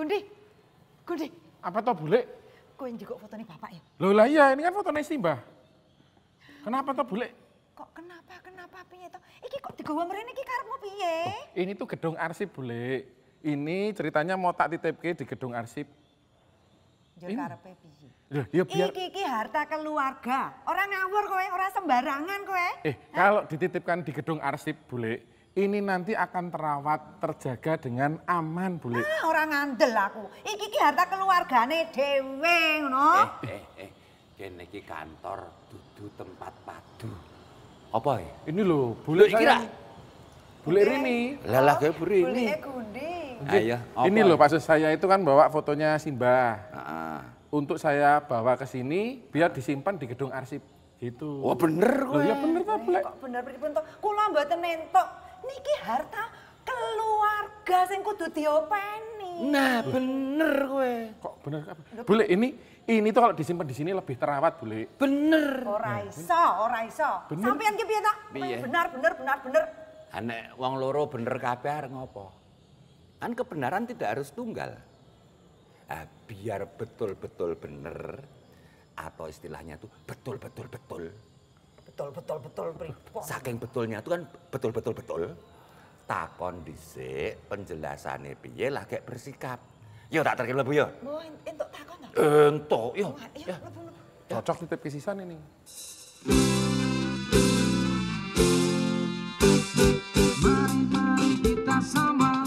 Gundi. Gundi. Apa toh, Bule? Kowe njikuk fotone bapak ya? Loh lah iya, ini kan fotonya Simbah. Kenapa toh, Bule? Kok kenapa piye toh? Iki kok digawa mrene iki karepmu piye? Ini tuh gedung arsip, Bule. Ini ceritanya mau tak titipke di gedung arsip. Yo karepe piye? Loh, ya biar... Iki harta keluarga. Ora ngawur kowe, ora sembarangan kowe. Kalau dititipkan di gedung arsip, Bule, ini nanti akan terawat, terjaga dengan aman, Bule. Ah, ora ngandel aku. Iki harta keluargane dhewe, ngono. Kene iki kantor dudu tempat padu. Apa ya? Ini loh, Bule Kira. Bule Rini. Lalah kayak buri ini. Buleke Gundi. Ayo, Ini loh, maksud saya itu kan bawa fotonya Simbah. Heeh. Untuk saya bawa ke sini biar disimpan di gedung arsip gitu. Wah bener kowe. Loh ya bener toh, Bule. Kok bener pripun to? Kula mboten nentok. Niki harta keluarga sing kudu diopeni. Nah, bener kowe. Kok bener apa? Bule, ini tuh kalau disimpan di sini lebih terawat, Bule. Bener. Ora iso. Bener. Sampeyan ki piye ta? Piye? Bener. Nek wong loro bener kabeh arep ngopo? Kan kebenaran tidak harus tunggal. Biar betul-betul bener atau istilahnya tuh betul-betul betul. Betul pripun? Saking betulnya tuh kan betul-betul. Takon dhisik penjelasane piye lah kayak bersikap. Yo tak terkira Bu yo. Mau entuk takon ta? Entuk yo. Iya, lebu. Cocok titip kesisan ini. Mari kita sama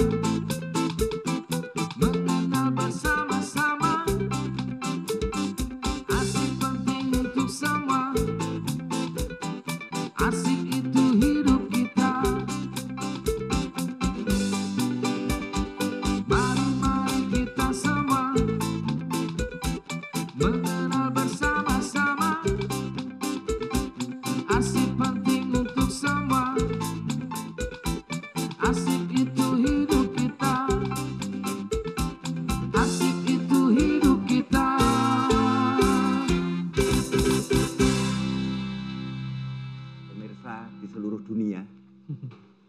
mengenal bersama-sama. Asik penting untuk semua. Asik itu hidup kita. Mari kita sama mengenal bersama-sama. Asik penting untuk semua. Asik itu hidup kita. Asik itu hidup kita. Pemirsa di seluruh dunia,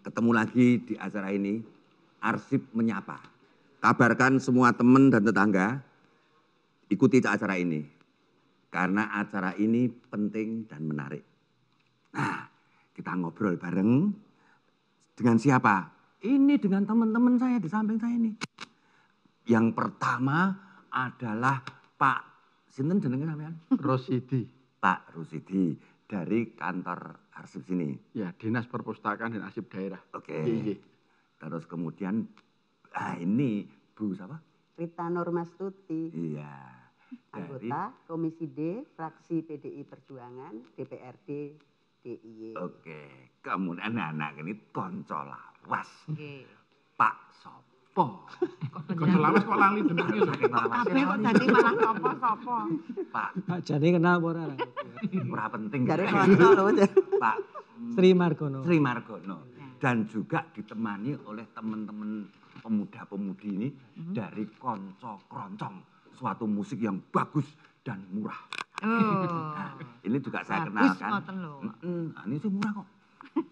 ketemu lagi di acara ini, Arsip Menyapa. Kabarkan semua teman dan tetangga, ikuti acara ini. Karena acara ini penting dan menarik. Nah, kita ngobrol bareng dengan siapa? Ini dengan teman-teman saya di samping saya ini. Yang pertama adalah Pak, sinten jenenge sampean? Rosidi. Pak Rusidi dari kantor arsip sini. Ya, Dinas Perpustakaan dan Arsip Daerah. Oke. Iya. Terus kemudian, ini Bu siapa? Rita Nurmastuti, Iya. Dari, anggota Komisi D, fraksi PDI Perjuangan, DPRD DIY. oke. Kemudian anak ini konco lawas. Oke. Pak Sopo. Konco lawas kok lali jenenge lho. Kabeh kok dadi malah sapa-sapa. Pak, Pak Jani kenal apa ora? ora penting. Jare kanca lho. Pak Sri Margono. Sri Margono. Dan juga ditemani oleh teman-teman pemuda-pemudi ini dari Konco Kroncong, suatu musik yang bagus dan murah. Nah, ini juga saya kenalkan. Ini sih murah kok.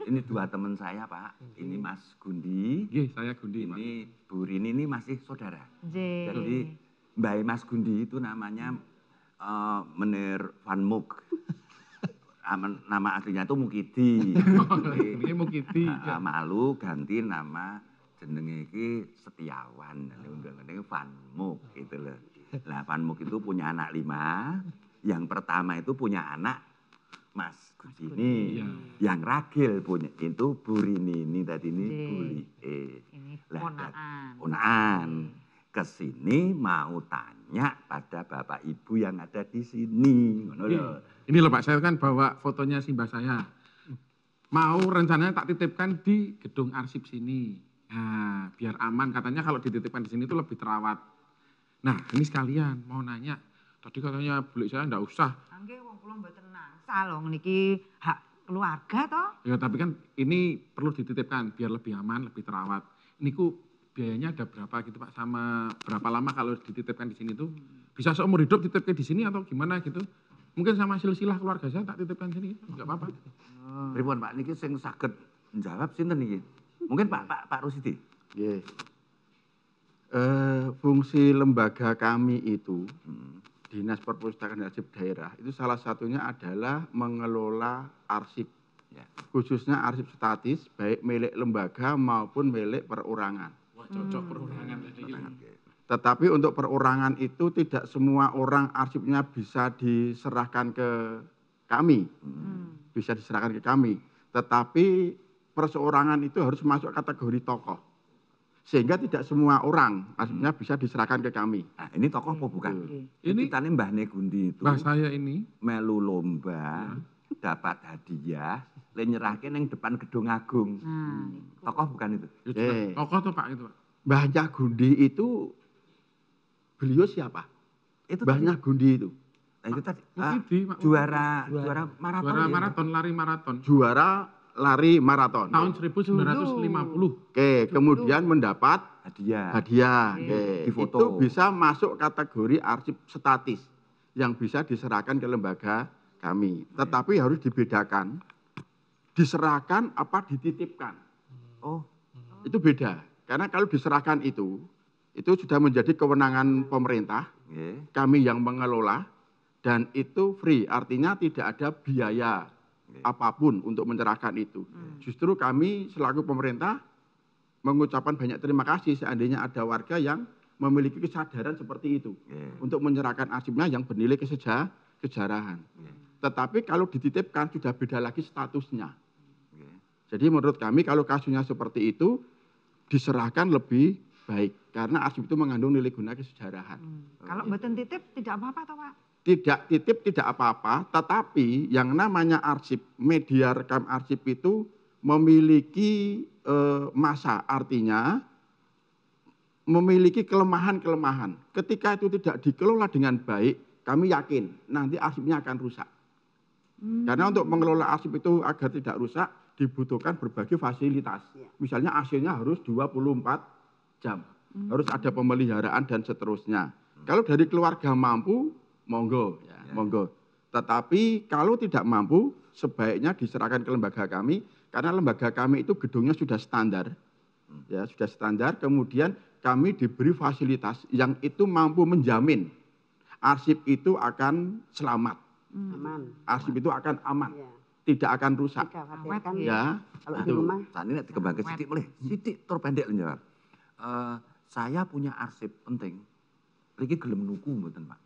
Ini dua teman saya, Pak. Ini Mas Gundi. Nggih, saya Gundi, Pak. Ini Bu Rini ini masih saudara. Jadi Mbak Mas Gundi itu namanya Meneer Van Mook. Nama aslinya itu Mukidi. Ini Mukidi. Malu ganti nama jenenge iki Setiawan. Ini Van Mook gitu loh. Nah, Van Mook itu punya anak 5. Yang pertama itu punya anak Mas Gudini. Iya. Yang ragil punya itu Bu Rini ini tadi ini Buli. Ini Ponaan. Kesini mau tanya pada Bapak Ibu yang ada di sini. Ngono lho. Ini loh Pak, saya kan bawa fotonya Simbah saya. Mau rencananya tak titipkan di gedung arsip sini. Nah, biar aman. Katanya kalau dititipkan di sini itu lebih terawat. Nah, ini sekalian mau nanya. Tadi katanya beli saya enggak usah. Nggih wong kula mboten nangsa lho niki hak keluarga toh. Ya, tapi kan ini perlu dititipkan biar lebih aman, lebih terawat. Ini ku biayanya ada berapa gitu Pak? Sama berapa lama kalau dititipkan di sini tuh? Bisa seumur hidup titipnya di sini atau gimana gitu? Mungkin sama silsilah keluarga saya tak titipkan sini, enggak apa-apa. Pripun Pak niki sing saged njawab sinten niki? Mungkin Pak Rusidi. Nggih. Fungsi lembaga kami itu, Dinas Perpustakaan dan Arsip Daerah, itu salah satunya adalah mengelola arsip. Ya. Khususnya arsip statis, baik milik lembaga maupun milik perorangan. Wah, cocok perorangan tadi. Tetapi untuk perorangan itu tidak semua orang arsipnya bisa diserahkan ke kami. Bisa diserahkan ke kami. Tetapi perseorangan itu harus masuk kategori tokoh. Sehingga tidak semua orang arsipnya bisa diserahkan ke kami. Nah, ini tokoh apa bukan? Ini Ceritanya Mbah Negundi itu Mbah saya ini melu lomba, dapat hadiah, le nyerahke ning depan Gedung Agung. Tokoh bukan itu? tokoh tuh Pak itu, Pak. Mbahnya Gundi itu, beliau siapa? Itu Mbahnya Gundi itu. Nah, itu tadi Mukidi, Pak. juara maraton. Juara ya? maraton, lari maraton. Juara lari maraton. Tahun 1950. Oke, kemudian mendapat Hadiah. hadiah. Oke, Difoto. itu bisa masuk kategori arsip statis yang bisa diserahkan ke lembaga kami. Tetapi harus dibedakan, diserahkan apa dititipkan. Oh, Itu beda. Karena kalau diserahkan itu sudah menjadi kewenangan pemerintah, nggih. kami yang mengelola, dan itu free, artinya tidak ada biaya apapun untuk menyerahkan itu. Justru kami selaku pemerintah mengucapkan banyak terima kasih seandainya ada warga yang memiliki kesadaran seperti itu untuk menyerahkan arsipnya yang bernilai kesejarahan. Tetapi kalau dititipkan sudah beda lagi statusnya. Jadi menurut kami kalau kasusnya seperti itu diserahkan lebih baik karena arsip itu mengandung nilai guna kesejarahan. Kalau mboten titip tidak apa-apa toh, Pak? Tidak titip tidak apa-apa, tetapi yang namanya arsip, media rekam arsip itu memiliki masa, artinya memiliki kelemahan-kelemahan. Ketika itu tidak dikelola dengan baik, kami yakin nanti arsipnya akan rusak. Karena untuk mengelola arsip itu agar tidak rusak, dibutuhkan berbagai fasilitas. Misalnya AC-nya harus 24 jam, harus ada pemeliharaan dan seterusnya. Kalau dari keluarga mampu, monggo, monggo. Tetapi kalau tidak mampu, sebaiknya diserahkan ke lembaga kami, karena lembaga kami itu gedungnya sudah standar, ya sudah standar. Kemudian kami diberi fasilitas yang itu mampu menjamin arsip itu akan selamat, Aman. arsip itu akan aman, Ya. tidak akan rusak. Dikhawatirkan Ya, kalau di itu. rumah Saat ini dikembangkan sidik melih, sidik terpendek menjawab. Saya punya arsip penting. Riki gelem nuku mboten, Pak?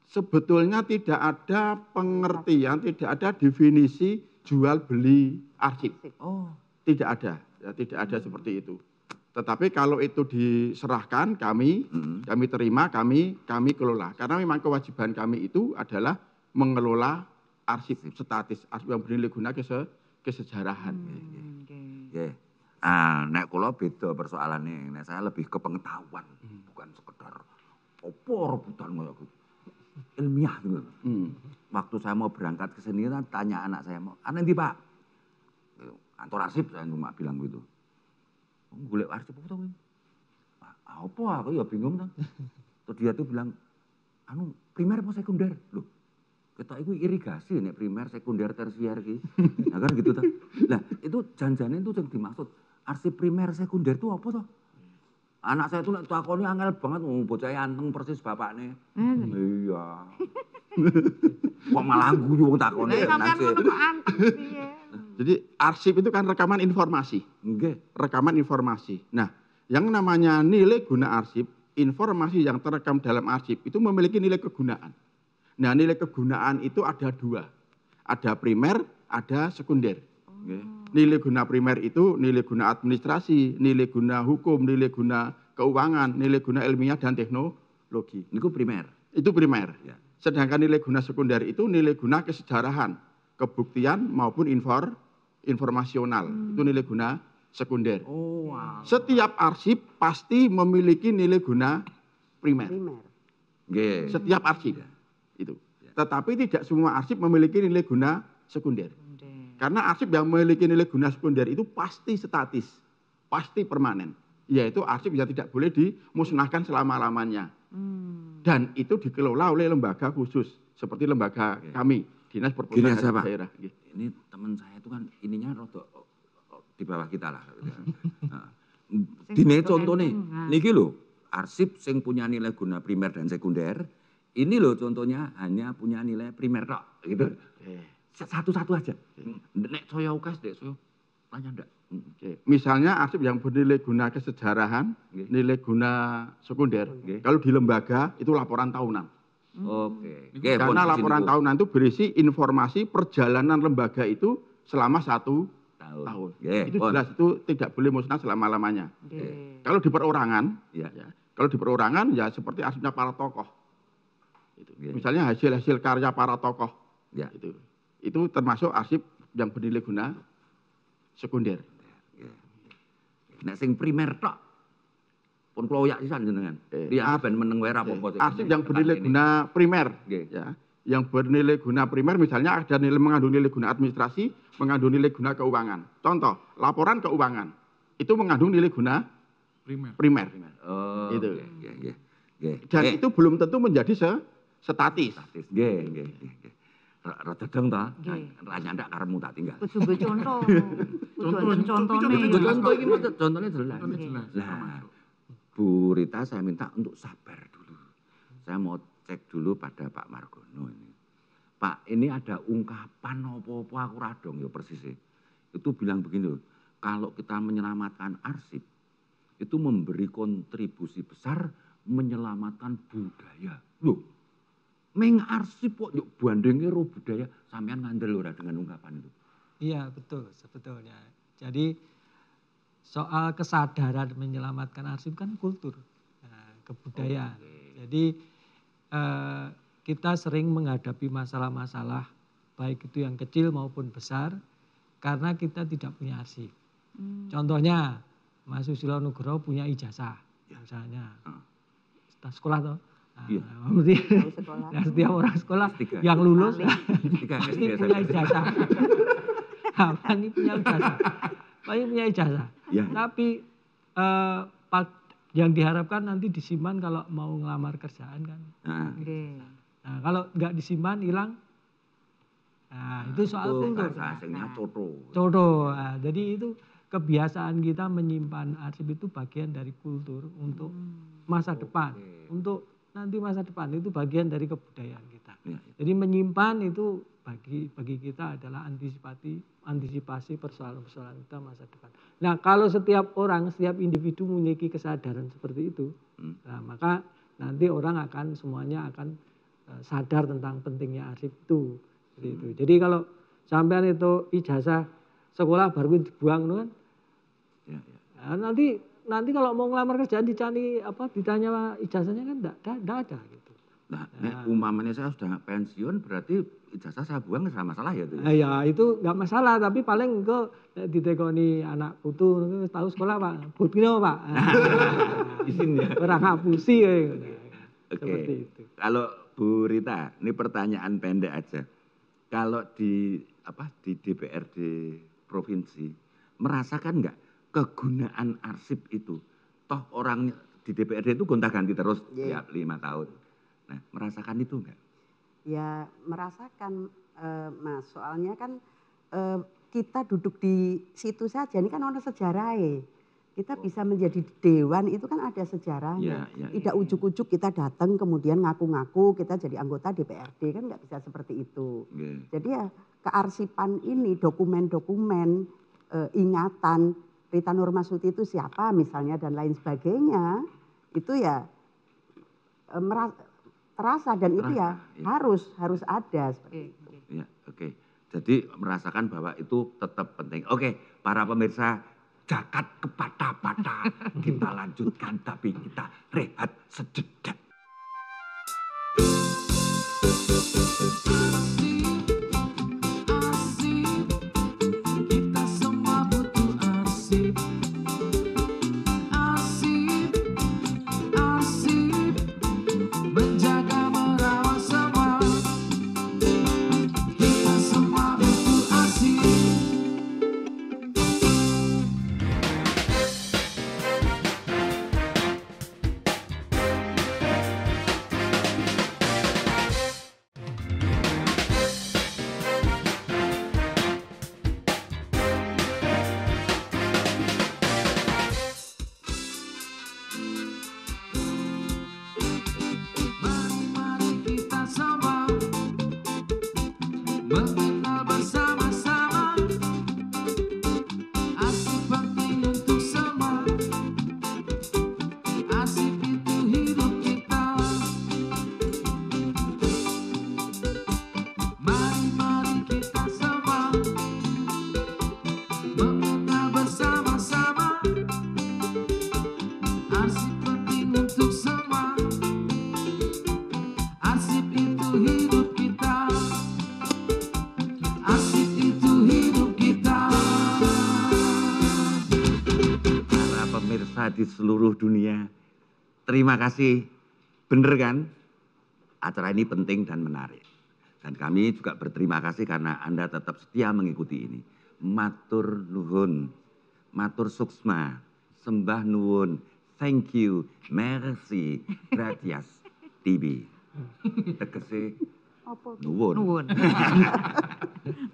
Sebetulnya tidak ada pengertian, tidak ada definisi jual beli arsip. Oh, Tidak ada, ya, tidak ada seperti itu. Tetapi kalau itu diserahkan kami terima, kami kelola. Karena memang kewajiban kami itu adalah mengelola arsip statis, arsip yang bernilai guna kesejarahan. nggih. Ah, nek kula beda persoalannya. Nek saya lebih ke pengetahuan, bukan sekedar opo rebutan ngono gitu. Ilmiah gitu. Waktu saya mau berangkat ke sini kan tanya anak saya, "Mau nanti Pak?" Kantor arsip saya cuma bilang gitu. Golek arsip apa to kuwi? Apa aku ya bingung to. Terus dia tuh bilang, "Anu, primer apa sekunder?" Loh, ketok iku irigasi nek primer, sekunder, tersier iki. Nah kan gitu toh. Nah, itu janjane itu yang dimaksud. Arsip primer, sekunder itu apa toh? Anak saya tuh nek takoni angel banget, bocah anteng persis bapakne. Iya. Kok malah guyu wong takoni. Lah sampean ngono kok anteng piye? Jadi arsip itu kan rekaman informasi. Nggih. Rekaman informasi. Nah, yang namanya nilai guna arsip, informasi yang terekam dalam arsip itu memiliki nilai kegunaan. Nah, nilai kegunaan itu ada dua. Ada primer, ada sekunder. Nilai guna primer itu nilai guna administrasi, nilai guna hukum, nilai guna keuangan, nilai guna ilmiah dan teknologi. Niku primer. Itu primer. Ya. Sedangkan nilai guna sekunder itu nilai guna kesejarahan, kebuktian maupun informasional. Itu nilai guna sekunder. Oh, wow. Setiap arsip pasti memiliki nilai guna primer. primer. Nggih. Setiap arsip. Itu. Tetapi tidak semua arsip memiliki nilai guna sekunder. Karena arsip yang memiliki nilai guna sekunder itu pasti statis, pasti permanen. Yaitu arsip yang tidak boleh dimusnahkan selama-lamanya. Dan itu dikelola oleh lembaga khusus, seperti lembaga kami, Dinas Perpustakaan Daerah. Ini teman saya itu kan ininya rada di bawah kita lah. Nah, Dine contone, niki lho, arsip sing punya nilai guna primer dan sekunder, ini loh contohnya hanya punya nilai primer tok, gitu. Satu-satu aja. Nek saya ukas, dek saya tanya ndak. Misalnya arsip yang bernilai guna kesejarahan, nilai guna sekunder. Kalau di lembaga itu laporan tahunan. Oke. Karena laporan tahunan itu berisi informasi perjalanan lembaga itu selama 1 tahun. Itu jelas, itu tidak boleh musnah selama-lamanya. Kalau di perorangan, kalau di perorangan ya seperti arsipnya para tokoh. Misalnya hasil-hasil karya para tokoh. Itu termasuk arsip yang bernilai guna sekunder. Nek sing primer tok pun kloyak sisan jenengan. Dia ben meneng wae rapopo. Arsip yang bernilai guna primer, ya. Yang bernilai guna primer misalnya ada nilai mengandung nilai guna administrasi, mengandung nilai guna keuangan. Contoh, laporan keuangan itu mengandung nilai guna primer. Oh, itu. Dan itu belum tentu menjadi statis. Nggih. Rada deng ta? Ra nyandak karepmu tak tinggal. Kudu contoh. Contoh iki contohnya jelas. Nah, Bu Rita saya minta untuk sabar dulu. Saya mau cek dulu pada Pak Margono ini. Pak, ini ada ungkapan apa-apa aku radong ya persisnya. Itu bilang begini loh, kalau kita menyelamatkan arsip, itu memberi kontribusi besar menyelamatkan budaya. Loh, meng arsip kok yuk bandingnya ro budaya, sampean ngandel ora dengan ungkapan itu. Iya, betul sebetulnya. Jadi soal kesadaran menyelamatkan arsip kan kultur, kebudayaan. Jadi kita sering menghadapi masalah-masalah baik itu yang kecil maupun besar karena kita tidak punya arsip. Contohnya Mas Susilo Nugroho punya ijazah misalnya. Sekolah toh. Setiap orang sekolah yang lulus pasti punya ijazah. Ini punya ijazah. Banyak punya ijazah. Tapi yang diharapkan nanti disimpan kalau mau ngelamar kerjaan kan. Nah, kalau nggak disimpan hilang. Nah, itu soal kultur. Coto. Nah, jadi itu kebiasaan kita menyimpan arsip itu bagian dari kultur untuk masa depan. Untuk nanti masa depan itu bagian dari kebudayaan kita. Jadi menyimpan itu bagi kita adalah antisipasi persoalan-persoalan kita masa depan. Nah, kalau setiap orang, setiap individu memiliki kesadaran seperti itu, nah, maka nanti orang akan semuanya akan sadar tentang pentingnya arsip itu. Itu. Jadi kalau sampean itu ijazah sekolah baru dibuang kan, nah, nanti kalau mau ngelamar kerjaan ditanya ijazahnya kan enggak ada gitu. Nah, umpamanya saya sudah pensiun berarti ijazah saya buang nggak masalah ya itu? Ya itu nggak masalah, tapi paling engko ditekoni anak putu tahu sekolah Pak, buktinya Pak. Izin ya. Ora ngapusi ya. Seperti itu. Kalau Bu Rita, ini pertanyaan pendek aja. Kalau di DPRD provinsi merasakan nggak kegunaan arsip itu? Toh orangnya di DPRD itu gonta-ganti terus tiap 5 tahun. Nah, merasakan itu enggak? Ya, merasakan, Mas. Soalnya kan kita duduk di situ saja, ini kan ada sejarahnya. Kita bisa menjadi dewan itu kan ada sejarahnya. Tidak ujuk-ujuk kita datang kemudian ngaku-ngaku kita jadi anggota DPRD, kan nggak bisa seperti itu. Jadi ya kearsipan ini, dokumen-dokumen, ingatan, Rita Nurmasuti itu siapa misalnya dan lain sebagainya, itu ya terasa dan itu ya harus ada seperti itu. Ya, oke. Jadi merasakan bahwa itu tetap penting. Oke, para pemirsa, jakat kepatah-patah kita lanjutkan tapi kita rehat sejenak. pemirsa di seluruh dunia, terima kasih. Bener kan? Acara ini penting dan menarik. Dan kami juga berterima kasih karena Anda tetap setia mengikuti ini. Matur nuhun, matur suksma, sembah nuwun, thank you, merci, gracias, tibi. Tegese nuwun. Nuwun.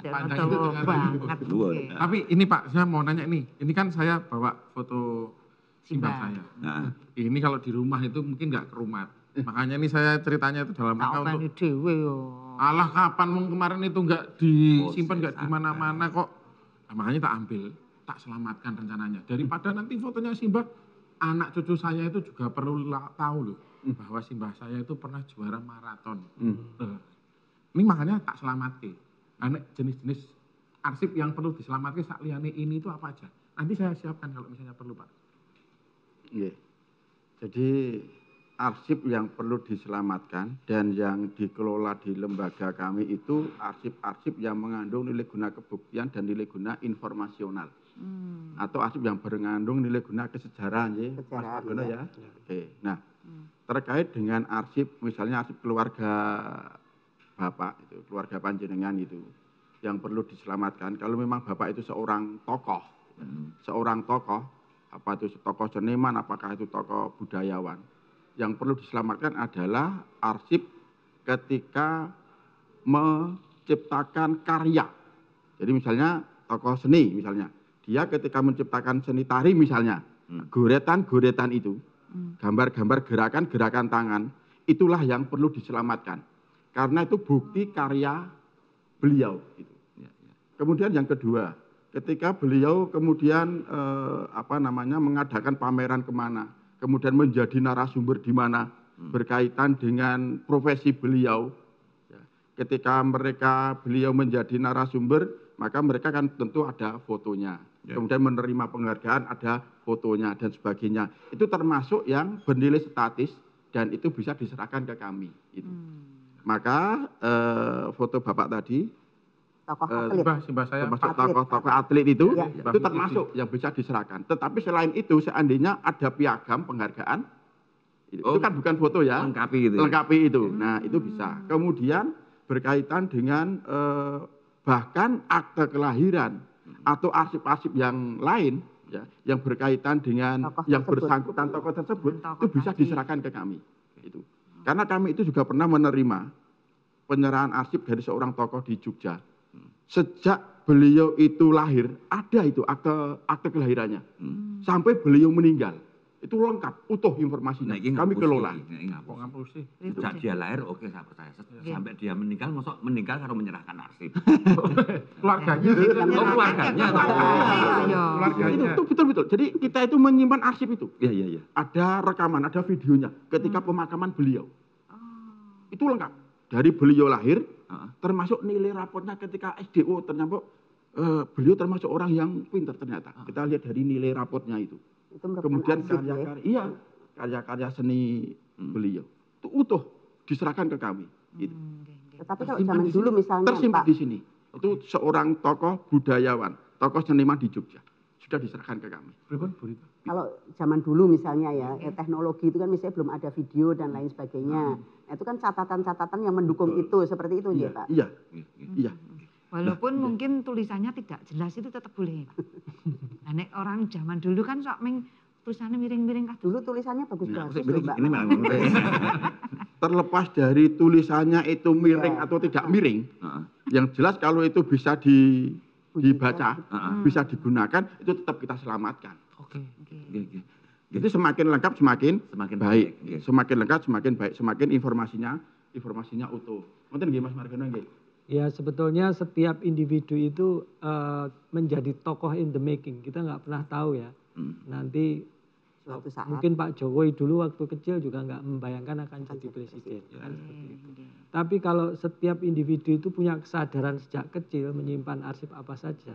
Panjang itu banget. Nuwun. Tapi ini Pak, saya mau nanya ini kan saya bawa foto simbah saya. Nah, Ini kalau di rumah itu mungkin nggak kerumat. Makanya ini saya ceritanya itu dalam rangka Apa untuk dhewe yo. alah kapan mau kemarin itu nggak disimpan nggak di mana-mana kok. Nah, makanya tak ambil, tak selamatkan rencananya. Daripada nanti fotonya simbah, anak cucu saya itu juga perlu tahu loh bahwa simbah saya itu pernah juara maraton. Ini makanya tak selamatkan. Nah, jenis-jenis arsip yang perlu diselamatkan sak liyane ini itu apa aja? Nanti saya siapkan kalau misalnya perlu Pak. Iya. Jadi arsip yang perlu diselamatkan dan yang dikelola di lembaga kami itu arsip-arsip yang mengandung nilai guna kebuktian dan nilai guna informasional. Atau arsip yang mengandung nilai guna kesejarahan ya, Mas Margono ya. Oke. Nah, terkait dengan arsip misalnya arsip keluarga Bapak itu, keluarga panjenengan itu yang perlu diselamatkan. Kalau memang Bapak itu seorang tokoh, apa itu tokoh seniman, apakah itu tokoh budayawan, yang perlu diselamatkan adalah arsip ketika menciptakan karya. Jadi misalnya tokoh seni misalnya, dia ketika menciptakan seni tari misalnya, goretan-goretan itu, gambar-gambar gerakan-gerakan tangan, itulah yang perlu diselamatkan. Karena itu bukti karya beliau. Gitu. Kemudian yang kedua, ketika beliau kemudian mengadakan pameran kemana, kemudian menjadi narasumber di mana berkaitan dengan profesi beliau. Ketika beliau menjadi narasumber, maka mereka kan tentu ada fotonya. Kemudian menerima penghargaan ada fotonya dan sebagainya. Itu termasuk yang bernilai statis dan itu bisa diserahkan ke kami. Gitu. Maka foto Bapak tadi, simbah saya, tokoh atlet itu termasuk yang bisa diserahkan. Tetapi selain itu, seandainya ada piagam penghargaan, itu kan bukan foto ya, lengkapi itu. Nah itu bisa. Kemudian berkaitan dengan bahkan akte kelahiran atau arsip-arsip yang lain, ya, yang berkaitan dengan yang bersangkutan tokoh tersebut, itu bisa diserahkan ke kami. Itu. Karena kami itu juga pernah menerima penyerahan arsip dari seorang tokoh di Jogja. Sejak beliau itu lahir, ada itu akte kelahirannya. Sampai beliau meninggal. Itu lengkap, utuh informasinya. Kami kelola. Sejak dia lahir, oke saya percaya. Sampai dia meninggal, maksud meninggal karena menyerahkan arsip. Keluarganya. Keluarganya. Itu betul-betul. Jadi kita itu menyimpan arsip itu. Iya. Ada rekaman, ada videonya ketika pemakaman beliau. Itu lengkap. Dari beliau lahir, termasuk nilai raportnya ketika SDO, ternyata beliau termasuk orang yang pintar ternyata. Kita lihat dari nilai raportnya itu. Kemudian karya-karya seni beliau. Itu utuh, diserahkan ke kami. Gitu. Tetapi kalau zaman dulu misalnya tersimpan di sini. Itu seorang tokoh budayawan, tokoh seniman di Jogja. Sudah diserahkan ke kami. Kalau zaman dulu misalnya ya, teknologi itu kan misalnya belum ada video dan lain sebagainya. Nah, itu kan catatan-catatan yang mendukung itu, seperti itu ya Pak? Iya. Walaupun mungkin tulisannya tidak jelas itu tetap boleh. Nah, nek orang zaman dulu kan sok tulisannya miring-miring. Dulu tulisannya bagus-bagus Mbak. Terlepas dari tulisannya itu miring atau tidak miring, yang jelas kalau itu bisa dibaca, bisa digunakan, itu tetap kita selamatkan. Itu semakin lengkap semakin baik. Semakin lengkap semakin baik, semakin informasinya utuh. Mungkin nggih Mas Margono nggih. Ya sebetulnya setiap individu itu menjadi tokoh in the making. Kita nggak pernah tahu ya. Nanti suatu saat. Mungkin Pak Jokowi dulu waktu kecil juga nggak membayangkan akan jadi presiden. Kan seperti itu. Tapi kalau setiap individu itu punya kesadaran sejak kecil menyimpan arsip apa saja.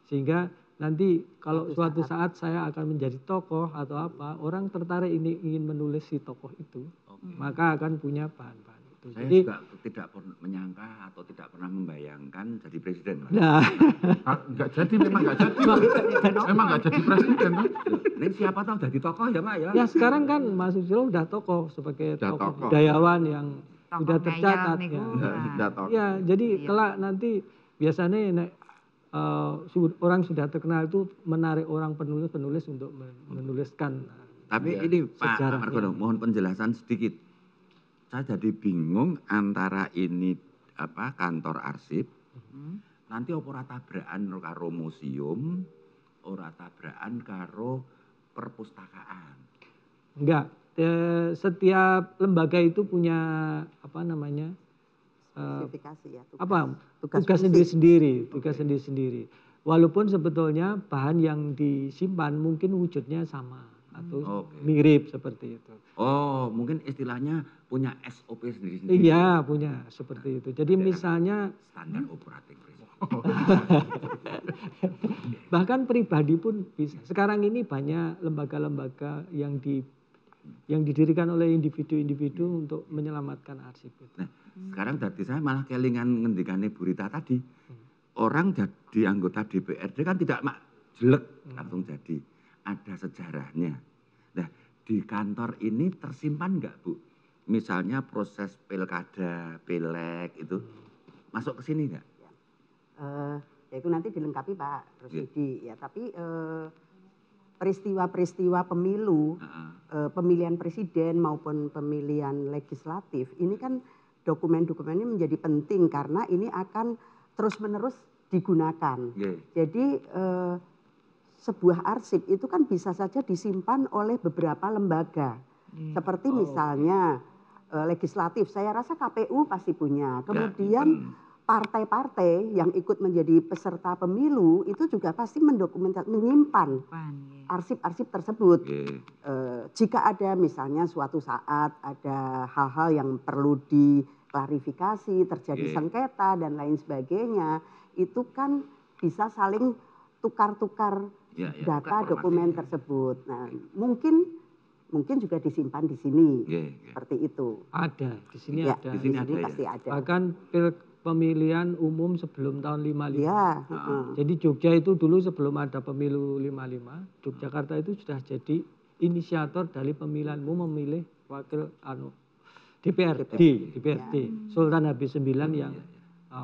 Sehingga nanti kalau suatu saat saya akan menjadi tokoh atau apa, orang tertarik ini ingin menulis si tokoh itu, maka akan punya bahan-bahan. gitu. Saya Jadi juga tidak pernah menyangka atau tidak pernah membayangkan jadi presiden. nah, Enggak jadi, memang enggak jadi. Memang enggak jadi presiden. Pak. Ini siapa tahu jadi tokoh ya Pak ya? ya sekarang kan Mas Susilo udah tokoh sebagai Udah tokoh tokoh. budayawan yang Tokoh sudah ngeyel tercatat niku. ya. Sudah tokoh. Ya, jadi Iya. kelak nanti biasanya orang sudah terkenal itu menarik orang penulis untuk menuliskan. Tapi ya, ini Pak sejarahnya. Margono, mohon penjelasan sedikit. Saya jadi bingung antara ini kantor arsip, nanti apa ora tabrakan karo museum, ora tabrakan karo perpustakaan. Enggak, setiap lembaga itu punya apa namanya? Spesifikasi ya. Tugas fungsi. sendiri-sendiri. Walaupun sebetulnya bahan yang disimpan mungkin wujudnya sama atau mirip seperti itu. Oh, mungkin istilahnya punya SOP sendiri-sendiri. Iya, punya seperti itu. Jadi misalnya Standar operating procedure. bahkan pribadi pun bisa. Sekarang ini banyak lembaga-lembaga yang didirikan oleh individu-individu untuk menyelamatkan arsip itu. Nah, sekarang dari saya malah kelingan ngendikane Bu Rita tadi. Orang jadi anggota DPRD kan tidak jelek langsung jadi. Ada sejarahnya. Nah, di kantor ini tersimpan nggak Bu? Misalnya proses pilkada, pileg itu masuk ke sini nggak? Ya itu nanti dilengkapi Pak Rusidi ya. Tapi peristiwa-peristiwa pemilu, pemilihan presiden maupun pemilihan legislatif, ini kan dokumen-dokumennya menjadi penting karena ini akan terus-menerus digunakan. Jadi sebuah arsip itu kan bisa saja disimpan oleh beberapa lembaga. Seperti misalnya legislatif, saya rasa KPU pasti punya. Kemudian partai-partai yang ikut menjadi peserta pemilu itu juga pasti menyimpan arsip-arsip tersebut. Jika ada misalnya suatu saat ada hal-hal yang perlu diklarifikasi, terjadi sengketa dan lain sebagainya, itu kan bisa saling tukar-tukar data dokumen tersebut. Nah, mungkin juga disimpan di sini seperti itu. Ada di sini Ya, ada. di sini pasti ada. Bahkan pemilihan umum sebelum tahun 55. Ya, Jadi Jogja itu dulu sebelum ada pemilu 55, Yogyakarta itu sudah jadi inisiator dari pemilihan umum memilih wakil DPRD. Sultan Habib IX yang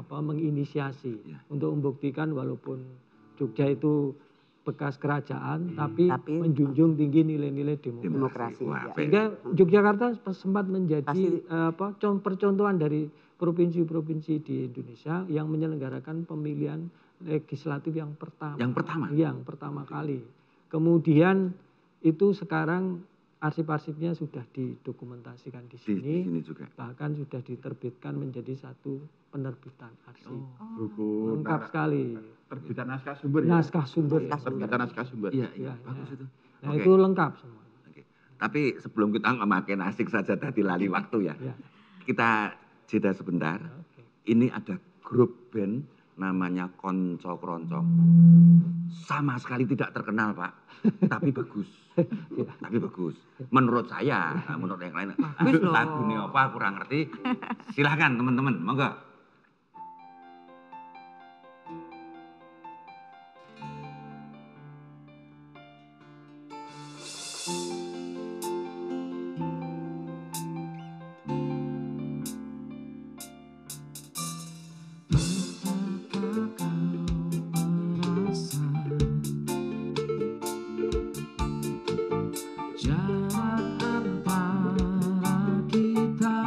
menginisiasi untuk membuktikan walaupun Jogja itu bekas kerajaan tapi menjunjung tinggi nilai-nilai demokrasi. Sehingga Yogyakarta sempat menjadi percontohan dari provinsi-provinsi di Indonesia yang menyelenggarakan pemilihan legislatif yang pertama. Yang pertama kali. Kemudian itu sekarang arsip-arsipnya sudah didokumentasikan di sini. Juga. Bahkan sudah diterbitkan menjadi satu penerbitan arsip. Buku lengkap sekali. Terbitan naskah sumber ya? Naskah sumber. Terbitan naskah sumber. Iya, bagus itu. Nah itu lengkap semua. Tapi sebelum kita ngemakin asik saja tadi lali waktu ya. Kita jeda sebentar. Ini ada grup band namanya Konco Kronco. Sama sekali tidak terkenal Pak, tapi bagus. Tapi bagus. Menurut saya, menurut yang lain, lagunya apa kurang ngerti. Silahkan teman-teman, monggo. Jarak antara kita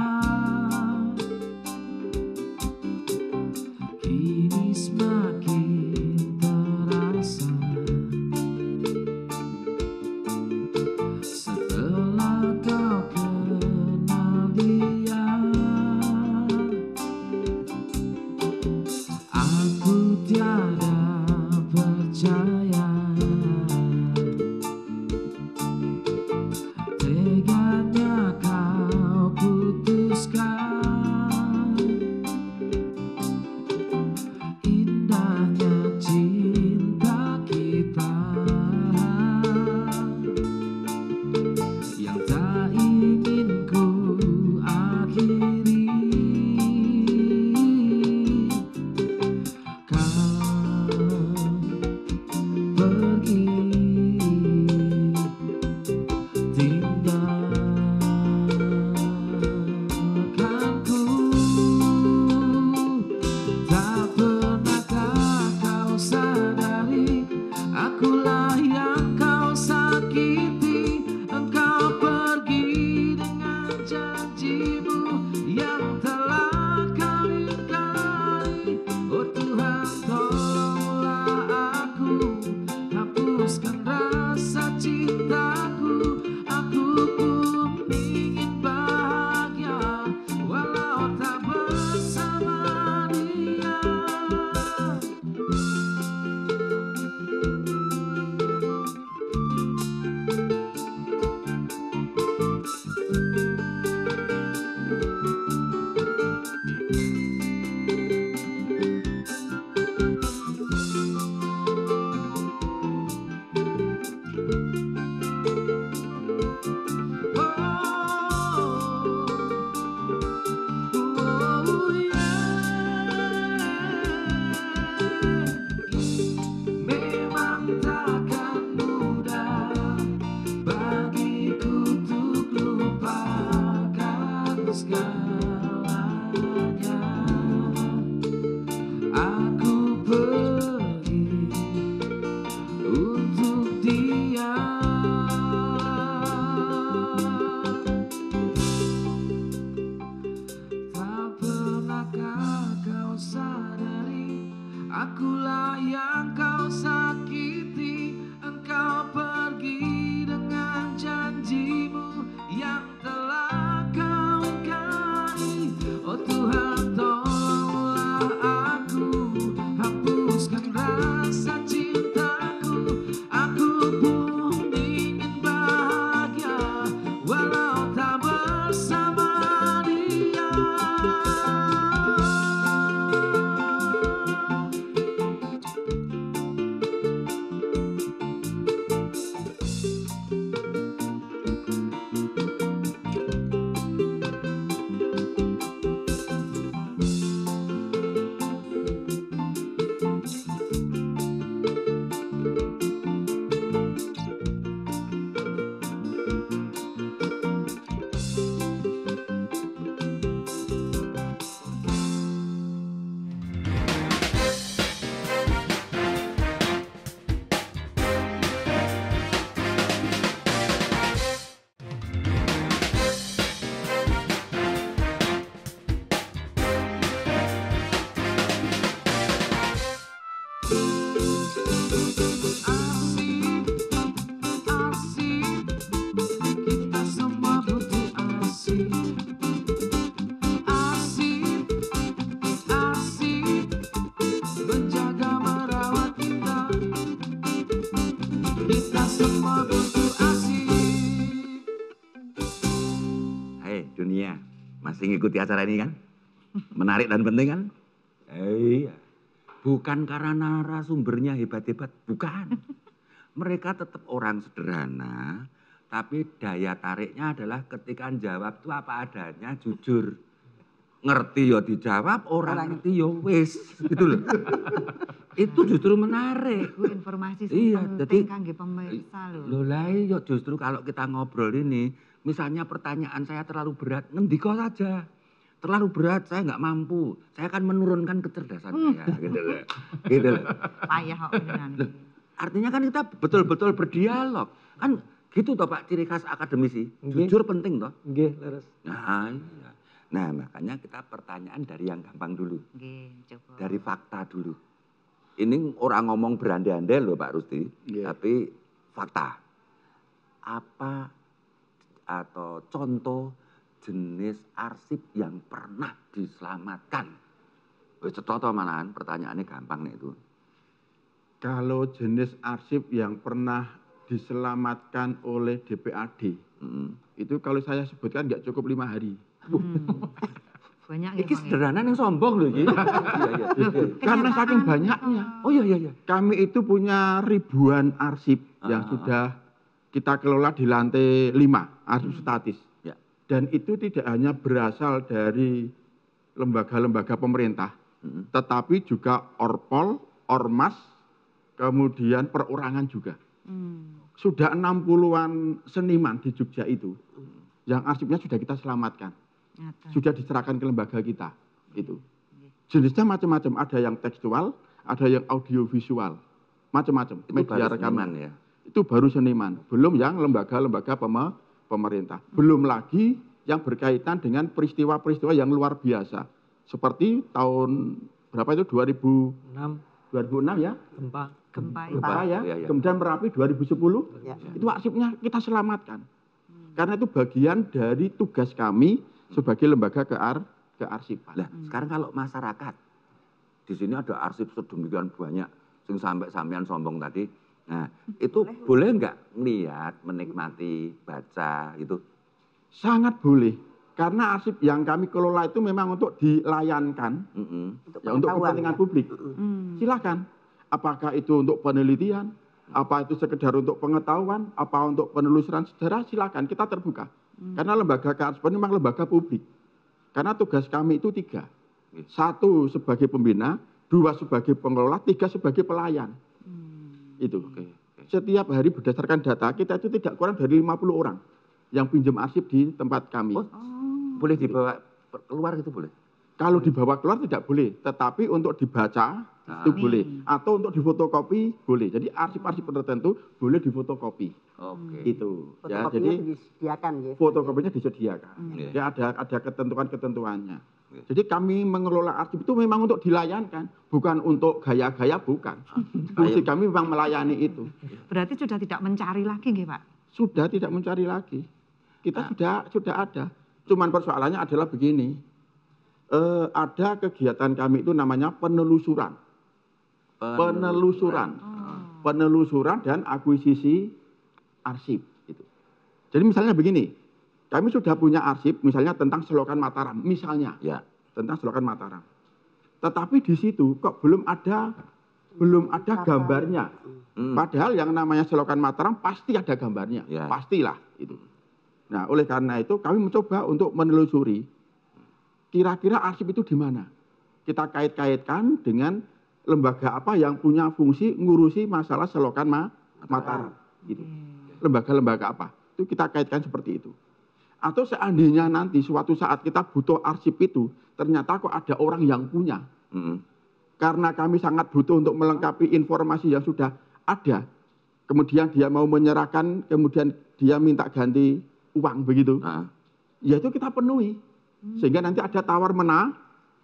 dunia. Masih ngikuti acara ini kan? Menarik dan penting kan? Iya. Bukan karena narasumbernya hebat-hebat, bukan. Mereka tetap orang sederhana, tapi daya tariknya adalah ketika jawab itu apa adanya, jujur. Ngerti ya dijawab, orang ngerti ya wis, gitu loh. Itu justru menarik. Itu informasi iya, penting kangge pemirsa loh. Loh lah iya, justru kalau kita ngobrol ini, misalnya pertanyaan saya terlalu berat, ngendiko saja. Terlalu berat, saya nggak mampu. Saya akan menurunkan kecerdasan saya, gitu loh. Gitu loh. Payah kok beneran. Artinya kan kita betul-betul berdialog. Kan gitu toh Pak, ciri khas akademisi. Jujur penting toh. Nggih, leres. Nah, iya. Nah, makanya kita pertanyaan dari yang gampang dulu. Coba. Dari fakta dulu. Ini orang ngomong berandai-andai loh Pak Rusdi, tapi fakta. Apa atau contoh jenis arsip yang pernah diselamatkan? Contoh malahan pertanyaannya gampang nih itu. Kalau jenis arsip yang pernah diselamatkan oleh DPAD, itu kalau saya sebutkan nggak cukup 5 hari. Banyak ya, sederhana yang sombong loh. Iya, karena saking banyaknya. Oh iya. Kami itu punya ribuan arsip yang sudah kita kelola di lantai 5, arsip statis. Ya. Dan itu tidak hanya berasal dari lembaga-lembaga pemerintah, tetapi juga Orpol, Ormas, kemudian perorangan juga. Sudah 60-an seniman di Jogja itu, yang arsipnya sudah kita selamatkan. Sudah diserahkan ke lembaga kita. Itu. Jenisnya macam-macam, ada yang tekstual, ada yang audiovisual. Macam-macam. Media rekaman. Ya? Itu baru seniman. Belum yang lembaga-lembaga pemerintah. Belum lagi yang berkaitan dengan peristiwa-peristiwa yang luar biasa. Seperti tahun, berapa itu, 2006 ya? Gempa ya. Kemudian Merapi 2010, itu arsipnya kita selamatkan. Karena itu bagian dari tugas kami sebagai lembaga kearsipan. Lah, sekarang kalau masyarakat, di sini ada arsip sedemikian banyak, sing sampai sampean sombong tadi. Nah, itu boleh nggak melihat, menikmati, baca itu? Sangat boleh. Karena arsip yang kami kelola itu memang untuk dilayankan, untuk kepentingan publik. Silakan. Apakah itu untuk penelitian, apa itu sekedar untuk pengetahuan, apa untuk penelusuran sejarah, silakan, kita terbuka. Karena lembaga kearsipan memang lembaga publik. Karena tugas kami itu 3. 1 sebagai pembina, 2 sebagai pengelola, 3 sebagai pelayan. Itu. Setiap hari berdasarkan data, kita itu tidak kurang dari 50 orang yang pinjam arsip di tempat kami. Boleh dibawa keluar itu boleh? Kalau dibawa keluar tidak boleh, tetapi untuk dibaca itu boleh. Atau untuk difotokopi boleh. Jadi arsip-arsip tertentu boleh difotokopi. Itu. Ya, jadi disediakan ya. Fotokopinya disediakan. Ya, ada ketentuan-ketentuannya. Jadi kami mengelola arsip itu memang untuk dilayankan, bukan untuk gaya-gaya, bukan. Fungsi kami memang melayani itu. Berarti sudah tidak mencari lagi nggih, Pak? Sudah tidak mencari lagi. Kita sudah ada. Cuman persoalannya adalah begini. Ada kegiatan kami itu namanya penelusuran. Penelusuran dan akuisisi arsip. Gitu. Jadi misalnya begini, kami sudah punya arsip misalnya tentang Selokan Mataram, misalnya. Ya. Tentang Selokan Mataram. Tetapi di situ kok belum ada gambarnya. Padahal yang namanya Selokan Mataram pasti ada gambarnya. Ya. Pastilah itu. Nah, oleh karena itu kami mencoba untuk menelusuri kira-kira arsip itu di mana. Kita kait-kaitkan dengan lembaga apa yang punya fungsi ngurusi masalah Selokan Mataram. Gitu. Lembaga-lembaga apa. Itu kita kaitkan seperti itu. Atau seandainya nanti suatu saat kita butuh arsip itu, ternyata kok ada orang yang punya. Karena kami sangat butuh untuk melengkapi informasi yang sudah ada. Kemudian dia mau menyerahkan, kemudian dia minta ganti uang begitu. Ya itu kita penuhi. Sehingga nanti ada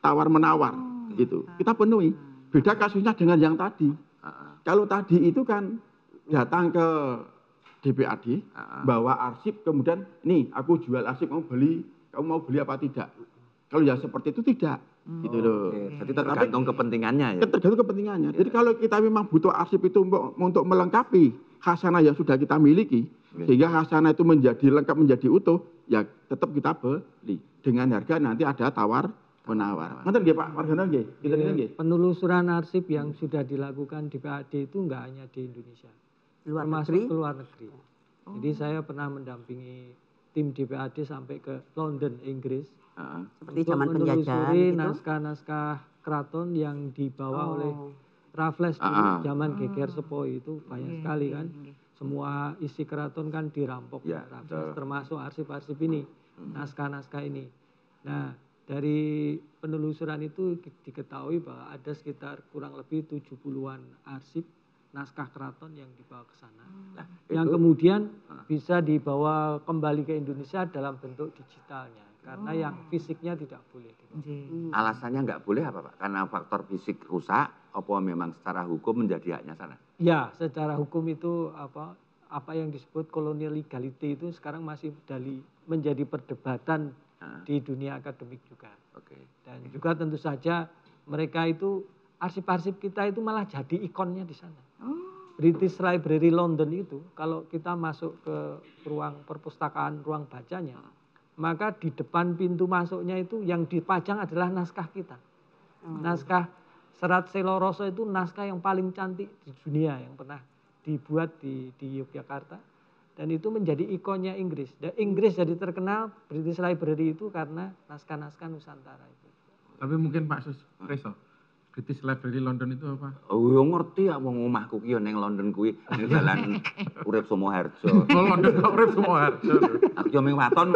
tawar-menawar. Gitu. Kita penuhi. Beda kasusnya dengan yang tadi. Kalau tadi itu kan datang ke DPAD, bawa arsip, kemudian nih aku jual arsip, kamu mau beli apa tidak? Kalau yang seperti itu tidak. Gitu loh. Jadi tergantung kepentingannya ya? Tergantung kepentingannya. Jadi kalau kita memang butuh arsip itu untuk melengkapi khasanah yang sudah kita miliki, Sehingga khazanah itu menjadi lengkap, menjadi utuh, ya tetap kita beli. Dengan harga nanti ada tawar-menawar. Ngerti nggih Pak Margono nggih? Kita nggih. Penelusuran arsip yang sudah dilakukan di PAD itu enggak hanya di Indonesia. Termasuk ke luar negeri. Jadi saya pernah mendampingi tim di PAD sampai ke London, Inggris. Seperti zaman penjajahan menelusuri gitu. naskah-naskah keraton yang dibawa oleh Raffles dulu, zaman Geger Sepoi itu banyak sekali kan. Semua isi keraton kan dirampok Raffles, termasuk arsip-arsip ini, naskah-naskah ini. Nah, dari penelusuran itu diketahui bahwa ada sekitar kurang lebih 70-an arsip naskah keraton yang dibawa ke sana. Nah, yang kemudian bisa dibawa kembali ke Indonesia dalam bentuk digitalnya. Karena yang fisiknya tidak boleh. Alasannya nggak boleh apa Pak? Karena faktor fisik rusak, apa memang secara hukum menjadi haknya sana? Ya, secara hukum itu apa yang disebut colonial legality itu sekarang masih menjadi perdebatan di dunia akademik juga. Dan juga tentu saja mereka itu arsip-arsip kita itu malah jadi ikonnya di sana. British Library London itu kalau kita masuk ke ruang perpustakaan, ruang bacanya, maka di depan pintu masuknya itu yang dipajang adalah naskah kita. Naskah Serat Seloroso itu naskah yang paling cantik di dunia yang pernah dibuat di Yogyakarta. Dan itu menjadi ikonnya Inggris. Dan Inggris jadi terkenal British Library itu karena naskah-naskah Nusantara itu. Tapi mungkin Pak Reso, British Library London itu apa? Oh, yo ngerti ya wong omahku ki yo ning London kuwi ning dalan Urip Sumoharjo. Oh, London kok Urip Sumoharjo. Aku yo ming waton.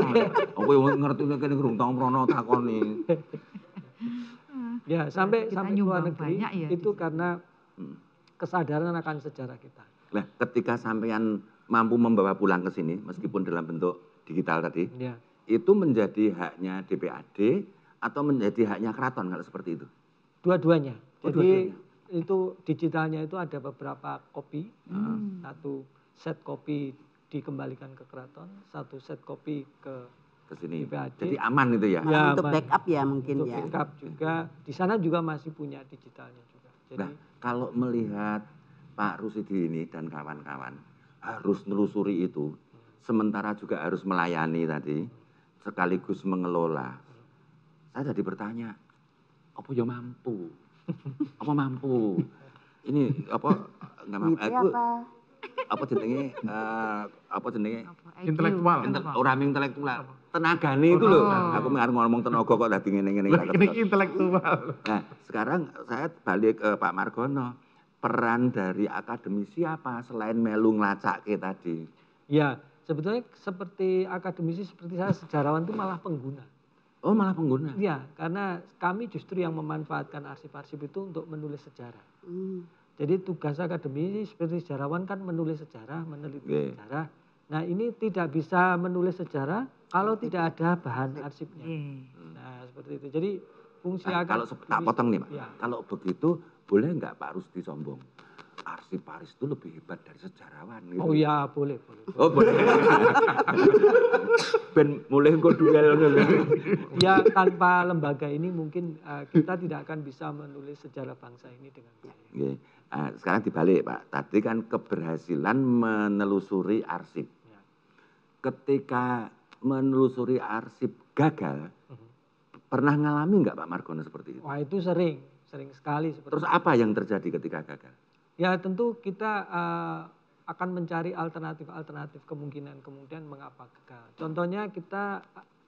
Kowe ngerti kene Grung Tong Prono takoni. Ya, sampai luar negeri ya, itu karena kesadaran akan sejarah kita. Nah, ketika sampean mampu membawa pulang ke sini meskipun dalam bentuk digital tadi, itu menjadi haknya DPAD atau menjadi haknya keraton kalau seperti itu? Dua-duanya. Jadi itu digitalnya itu ada beberapa kopi. Satu set kopi dikembalikan ke keraton, satu set kopi ke sini. DPAD. Jadi aman itu ya? Ya untuk backup ya mungkin untuk ya. backup juga. Di sana juga masih punya digitalnya juga. Jadi, nah, kalau melihat Pak Rusidi ini dan kawan-kawan harus menelusuri itu, sementara juga harus melayani tadi, sekaligus mengelola. Saya jadi bertanya, apa ya mampu? Apa mampu? Ini apa enggak mampu? Apa jenenge intelektual. Orang intelektual. Tenagane itu loh. Aku ngomong tenaga kok dadi ngene-ngene. Ini intelektual. Nah, sekarang saya balik ke Pak Margono. Peran dari akademisi apa selain melu nglacake tadi? Ya, sebetulnya seperti akademisi seperti saya sejarawan itu malah pengguna. Oh, malah pengguna? Iya, karena kami justru yang memanfaatkan arsip-arsip itu untuk menulis sejarah. Jadi tugas akademisi seperti sejarawan kan menulis sejarah, meneliti sejarah. Nah, ini tidak bisa menulis sejarah kalau tidak ada bahan arsipnya. Nah, seperti itu. Jadi fungsi kalau tak potong nih Pak, kalau begitu boleh nggak Pak Rusdi sombong? Arsiparis itu lebih hebat dari sejarawan. Gitu. Oh ya, boleh. Oh boleh. Ben mulai engko duel. Ya, tanpa lembaga ini mungkin kita tidak akan bisa menulis sejarah bangsa ini dengan baik. Sekarang dibalik Pak, tadi kan keberhasilan menelusuri arsip. Ketika menelusuri arsip gagal, pernah ngalami nggak Pak Margono seperti itu? Wah, itu sering sekali. Terus apa yang terjadi ketika gagal? Ya tentu kita akan mencari alternatif kemungkinan mengapa gagal. Contohnya kita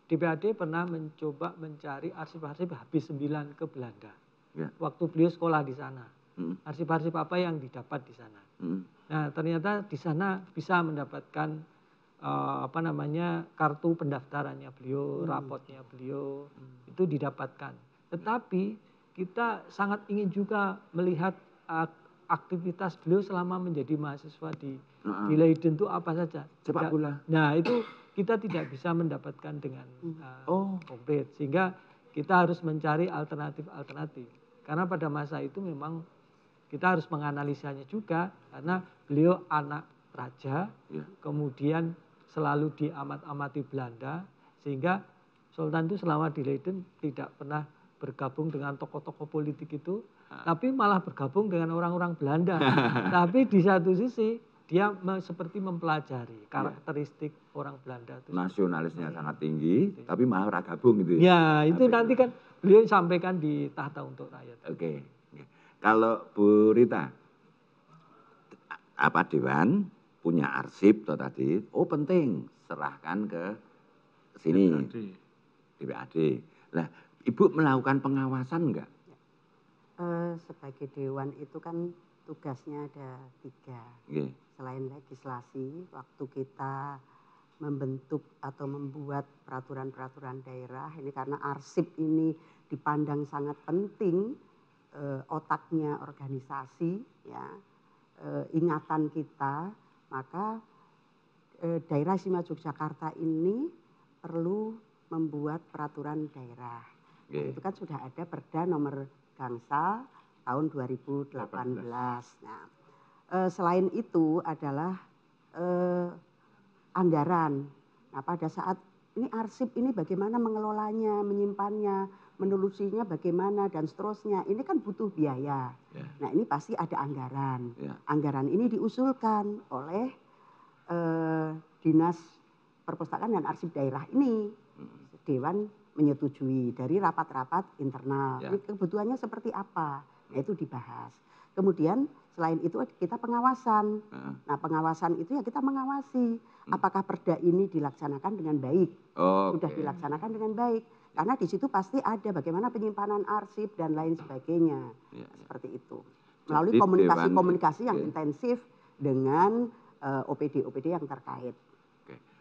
DPAD pernah mencoba mencari arsip-arsip habis 9 ke Belanda. Waktu beliau sekolah di sana. Arsip-arsip apa yang didapat di sana. Nah ternyata di sana bisa mendapatkan kartu pendaftarannya beliau, rapotnya beliau, itu didapatkan. Tetapi kita sangat ingin juga melihat aktivitas beliau selama menjadi mahasiswa di Leiden itu apa saja. Sepak bola. Nah itu kita tidak bisa mendapatkan dengan komplit. Sehingga kita harus mencari alternatif. Karena pada masa itu memang kita harus menganalisanya juga. Karena beliau anak raja, kemudian selalu diamat-amati Belanda. Sehingga Sultan itu selama di Leiden tidak pernah bergabung dengan tokoh-tokoh politik itu. Tapi malah bergabung dengan orang-orang Belanda. Tapi di satu sisi dia seperti mempelajari karakteristik orang Belanda. Nasionalisnya sangat tinggi, tapi malah gabung gitu ya? Ya, itu nanti kan beliau sampaikan di Tahta untuk Rakyat. Oke. Kalau Bu Rita, apa Dewan punya arsip toh tadi? Oh penting, serahkan ke sini, DPAD. Nah, Ibu melakukan pengawasan enggak? Sebagai Dewan itu kan tugasnya ada 3. Selain legislasi, waktu kita membentuk atau membuat peraturan-peraturan daerah, ini karena arsip ini dipandang sangat penting, otaknya organisasi, ya, ingatan kita, maka daerah istimewa Yogyakarta ini perlu membuat peraturan daerah. Itu kan sudah ada Perda nomor Gangsal tahun 2018. Nah, selain itu adalah anggaran. Nah, pada saat ini arsip ini bagaimana mengelolanya, menyimpannya, menelusinya bagaimana dan seterusnya. Ini kan butuh biaya. Nah, ini pasti ada anggaran. Anggaran ini diusulkan oleh Dinas Perpustakaan dan Arsip Daerah ini. Dewan menyetujui dari rapat-rapat internal. Ini kebutuhannya seperti apa? Nah, itu dibahas. Kemudian selain itu kita pengawasan. Nah, pengawasan itu ya kita mengawasi apakah perda ini dilaksanakan dengan baik. Sudah dilaksanakan dengan baik. Karena di situ pasti ada bagaimana penyimpanan arsip dan lain sebagainya. Seperti itu. Melalui komunikasi-komunikasi yang intensif dengan OPD-OPD yang terkait.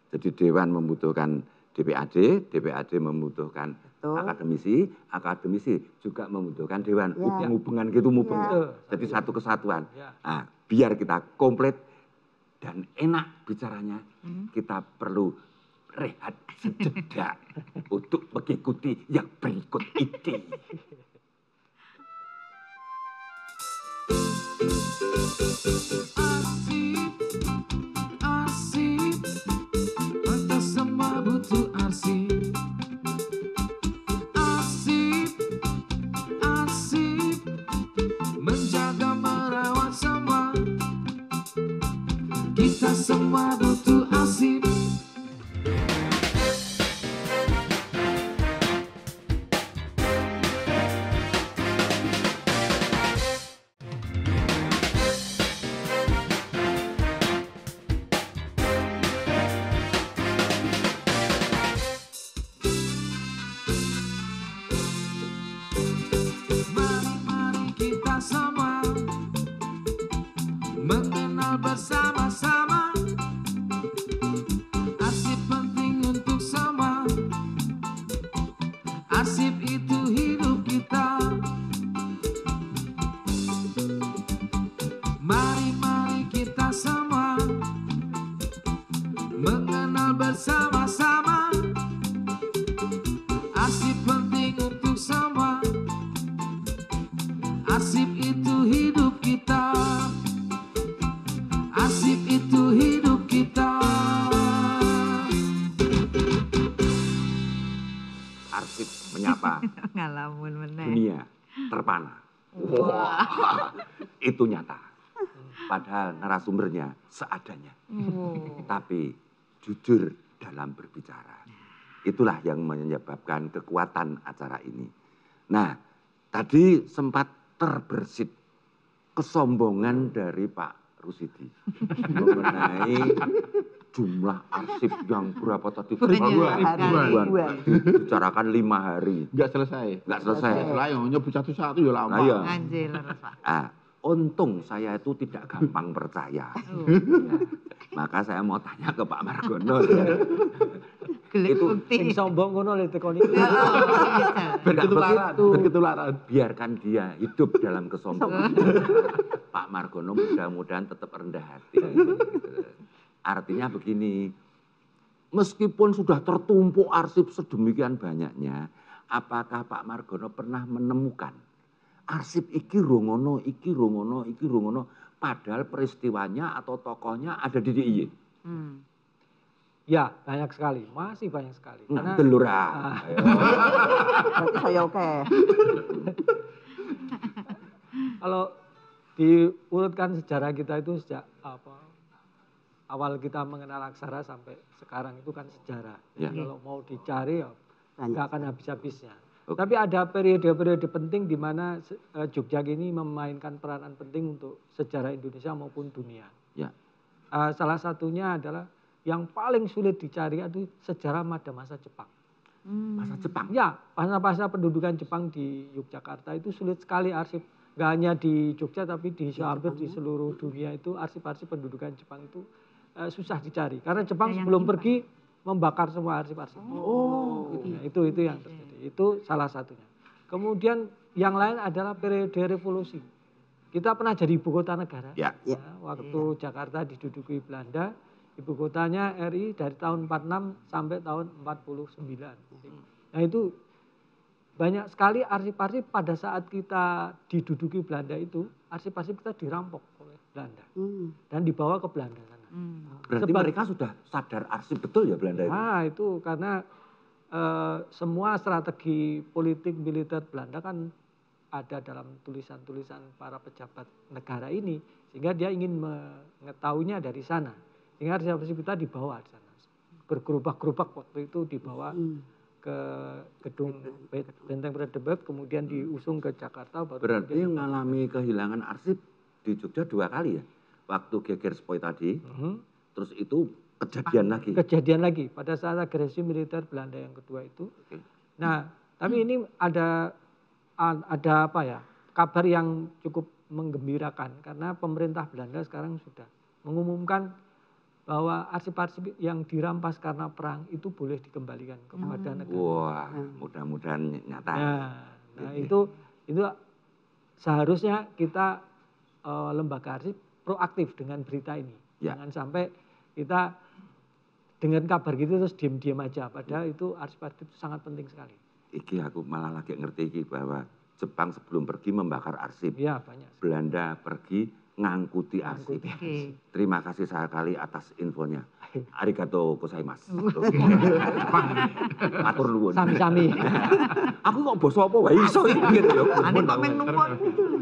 Jadi Dewan membutuhkan DPAD, DPAD membutuhkan akademisi, akademisi juga membutuhkan Dewan. Hubungan gitu mubeng. Jadi satu kesatuan. Nah, biar kita komplit dan enak bicaranya, kita perlu rehat sejenak untuk mengikuti yang berikut ini. Kita semua butuh arsip. Mari kita semua mengenal bersama-sama. Arsip penting untuk semua. Arsip itu hidup kita. Mari kita semua mengenal bersama-sama. Arsip penting untuk semua. Arsip itu hidup kita. Arsip itu hidup kita. Arsip menyapa dunia terpana. Wah, itu nyata. Padahal narasumbernya seadanya. Tapi jujur dalam berbicara. Itulah yang menyebabkan kekuatan acara ini. Nah, tadi sempat terbersit kesombongan dari Pak Rusidi mengenai jumlah arsip yang berapa tadi? Ribuan. Bicarakan 5 hari. Enggak selesai. Enggak selesai. Lah nyebut satu-satu ya lama. Untung saya itu tidak gampang percaya. Maka saya mau tanya ke Pak Margono. Itu sing sombong ngono le tekoni. Berketularan. Biarkan dia hidup dalam kesombongan. Pak Margono mudah-mudahan tetap rendah hati. Artinya begini, meskipun sudah tertumpuk arsip sedemikian banyaknya, apakah Pak Margono pernah menemukan arsip iki rongono, iki rongono, iki rongono, padahal peristiwanya atau tokohnya ada di DIY? Ya, banyak sekali, masih banyak sekali. Karena delura. Berarti saya oke. Kalau diurutkan sejarah kita itu sejak awal kita mengenal aksara sampai sekarang itu kan sejarah. Ya. Jadi kalau mau dicari ya nggak akan habis-habisnya. Oke. Tapi ada periode-periode penting di mana Jogja ini memainkan peranan penting untuk sejarah Indonesia maupun dunia. Ya. Salah satunya adalah yang paling sulit dicari itu sejarah pada masa Jepang. Masa Jepang? Ya, masa-masa pendudukan Jepang di Yogyakarta itu sulit sekali arsip. Gak hanya di Jogja tapi di hampir di seluruh dunia itu arsip-arsip pendudukan Jepang itu susah dicari. Karena Jepang sebelum pergi membakar semua arsip-arsip. Nah, itu yang terjadi. Itu salah satunya. Kemudian yang lain adalah periode revolusi. Kita pernah jadi ibu kota negara. Ya. Waktu Jakarta diduduki Belanda, ibu kotanya RI dari tahun 46 sampai tahun 49. Nah itu banyak sekali arsip-arsip pada saat kita diduduki Belanda itu, arsip-arsip kita dirampok oleh Belanda dan dibawa ke Belanda sana. Berarti mereka sudah sadar arsip betul ya Belanda itu? Nah itu karena semua strategi politik militer Belanda kan ada dalam tulisan-tulisan para pejabat negara ini, sehingga dia ingin mengetahuinya dari sana. Sehingga arsip-arsip kita dibawa di sana. Bergerobak-gerobak waktu itu dibawa ke gedung Benteng Bredebet, kemudian diusung ke Jakarta. Berarti mengalami kehilangan arsip di Jogja 2 kali ya? Waktu geger sepoi tadi, terus itu kejadian lagi? Kejadian lagi, pada saat agresi militer Belanda yang kedua itu. Nah, tapi ini ada apa ya, kabar yang cukup menggembirakan, karena pemerintah Belanda sekarang sudah mengumumkan bahwa arsip-arsip yang dirampas karena perang itu boleh dikembalikan kepada negara. Wah, mudah-mudahan nyata. Nah itu seharusnya kita lembaga arsip proaktif dengan berita ini. Ya. Jangan sampai kita dengan kabar gitu terus diam-diam aja. Padahal itu arsip-arsip itu sangat penting sekali. Iki aku malah lagi ngerti iki bahwa Jepang sebelum pergi membakar arsip. Iya banyak. Belanda pergi ngangkuti arsip. Terima kasih sekali atas infonya. Arigato gozaimasu. Atur nuwun. Sami-sami. Aku kok basa apa wae iso iki ya. Ane kok meng nuwun.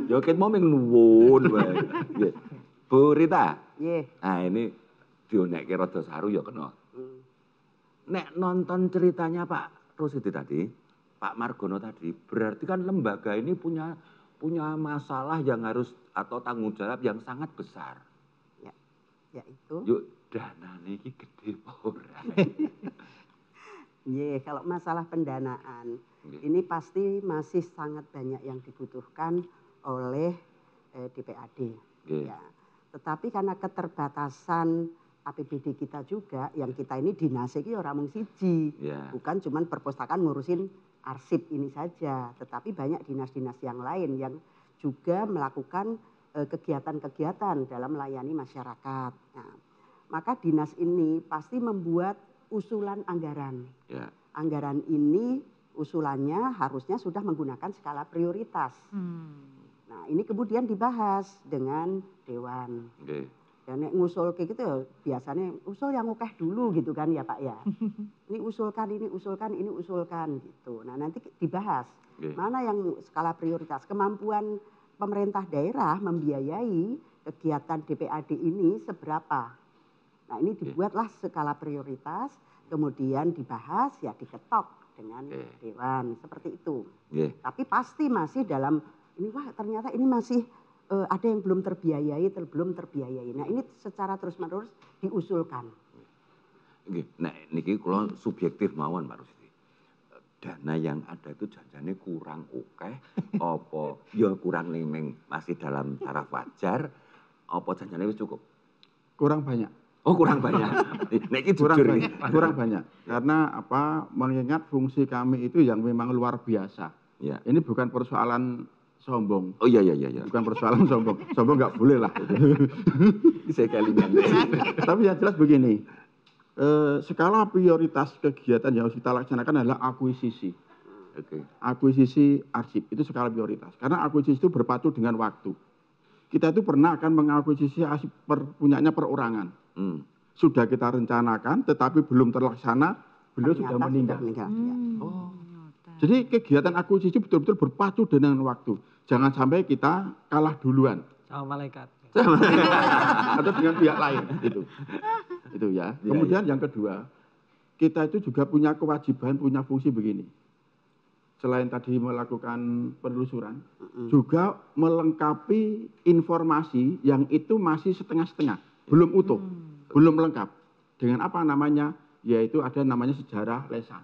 Ya ket mau meng nuwun wae. Nggih. Bu Rita. Nggih. Nah ini dionekke rada saru ya kena. Nek nonton ceritanya Pak Rusidi tadi, Pak Margono tadi, berarti kan lembaga ini punya masalah yang harus atau tanggung jawab yang sangat besar. Ya, yaitu. Yuk dana ini gede ora. Iya, kalau masalah pendanaan ini pasti masih sangat banyak yang dibutuhkan oleh DPAD. Ya. Tetapi karena keterbatasan APBD kita juga, yang kita ini dinas iki ora mung siji, bukan cuman perpustakaan ngurusin arsip ini saja, tetapi banyak dinas-dinas yang lain yang juga melakukan kegiatan-kegiatan dalam melayani masyarakat. Nah, maka dinas ini pasti membuat usulan anggaran. Ya. Anggaran ini usulannya harusnya sudah menggunakan skala prioritas. Nah, ini kemudian dibahas dengan Dewan. Dan ngusul kayak gitu ya, biasanya usul yang ukeh dulu gitu kan ya Pak ya. Ini usulkan gitu. Nah nanti dibahas mana yang skala prioritas, kemampuan pemerintah daerah membiayai kegiatan DPAD ini seberapa. Nah ini dibuatlah skala prioritas, kemudian dibahas ya diketok dengan Dewan seperti itu. Tapi pasti masih dalam ini wah ternyata ini masih ada yang belum terbiayai. Nah ini secara terus-menerus diusulkan. Nah niki kula subjektif mawon Pak Rusdi. Dana yang ada itu janjane kurang akeh apa ya kurang nemeng masih dalam taraf wajar apa janjane wis cukup? Kurang banyak. Oh kurang banyak. Nek iki kurang banyak. Karena apa mengingat fungsi kami itu yang memang luar biasa. Ya. Ini bukan persoalan sombong. Oh iya. Bukan persoalan sombong. Sombong nggak boleh lah. Saya kalian. Tapi yang jelas begini, skala prioritas kegiatan yang harus kita laksanakan adalah akuisisi. Akuisisi arsip itu skala prioritas. Karena akuisisi itu berpacu dengan waktu. Kita itu pernah akan mengakuisisi arsip punyanya perorangan. Sudah kita rencanakan, tetapi belum terlaksana. Beliau sudah meninggal. Jadi kegiatan akuisisi betul-betul berpacu dengan waktu. Jangan sampai kita kalah duluan. Sama malaikat. Atau dengan pihak lain itu ya. Kemudian yang kedua, kita itu juga punya kewajiban, punya fungsi begini. Selain tadi melakukan penelusuran, juga melengkapi informasi yang itu masih setengah-setengah, belum utuh, belum lengkap. Dengan apa namanya? Yaitu ada namanya sejarah lesan.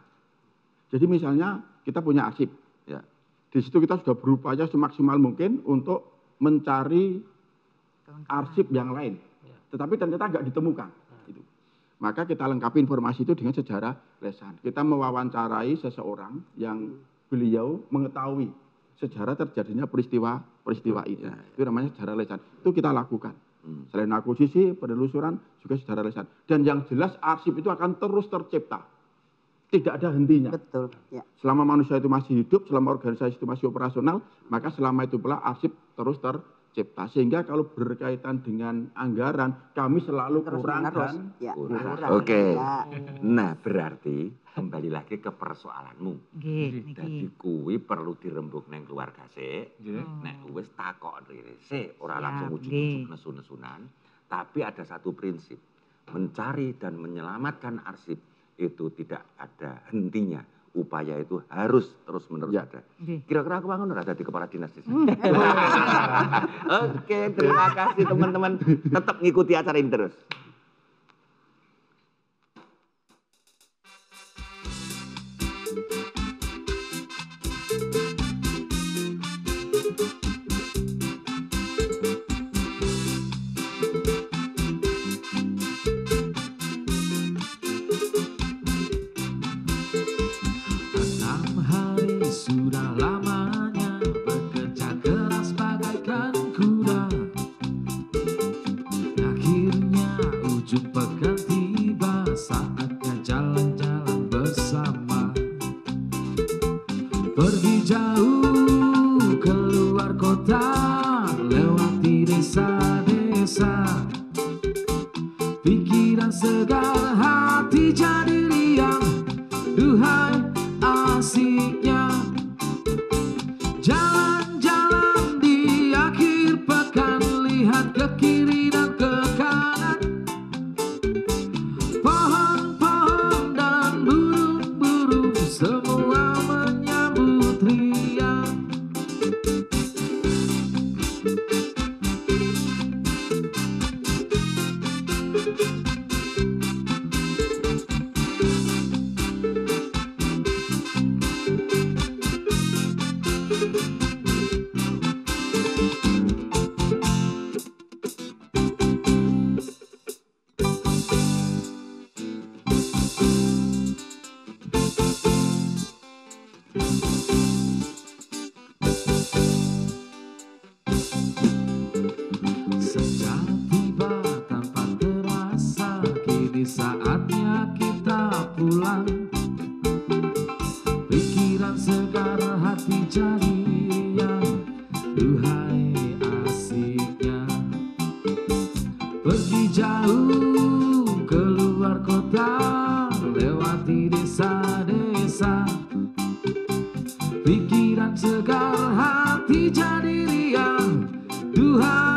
Jadi misalnya kita punya arsip, ya. Di situ kita sudah berupaya semaksimal mungkin untuk mencari arsip yang lain, tetapi ternyata nggak ditemukan. Gitu. Maka kita lengkapi informasi itu dengan sejarah lesan. Kita mewawancarai seseorang yang beliau mengetahui sejarah terjadinya peristiwa itu. Itu namanya sejarah lesan. Itu kita lakukan. Selain akuisisi, penelusuran, juga sejarah lesan. Dan yang jelas arsip itu akan terus tercipta. Tidak ada hentinya. Betul. Ya. Selama manusia itu masih hidup, selama organisasi itu masih operasional, maka selama itu pula arsip terus tercipta. Sehingga kalau berkaitan dengan anggaran, kami selalu kurang dan kurang. Oke. Nah, berarti kembali lagi ke persoalanmu. Jadi kuwi perlu dirembuk neng keluarga sik. Nek wis takok sik, ora langsung ujug-ujug nesu-nesunan. Tapi ada satu prinsip, mencari dan menyelamatkan arsip itu tidak ada hentinya. Upaya itu harus terus-menerus ada. Kira-kira aku bangun ada di kepala dinas di sini. Oke, terima kasih teman-teman. Tetap ngikuti acara ini terus. Sudah lamanya bekerja keras bagaikan kuda. Akhirnya ujung pekan tiba, saatnya jalan-jalan bersama. Pergi jauh keluar kota, lewati desa-desa. Pikiran segar, hati jadi riang. Duhai asiknya jalan-jalan di akhir pekan, lihat ke kiri dan ke kanan, pohon-pohon dan burung-burung semua menyambut riang. Sejak tiba tanpa terasa, kini saatnya kita pulang. Pikiran segar, hati jadi riang. Duhai asiknya pergi jauh keluar kota, lewati desa-desa. Pikiran segar, hati jadi riang. Duhai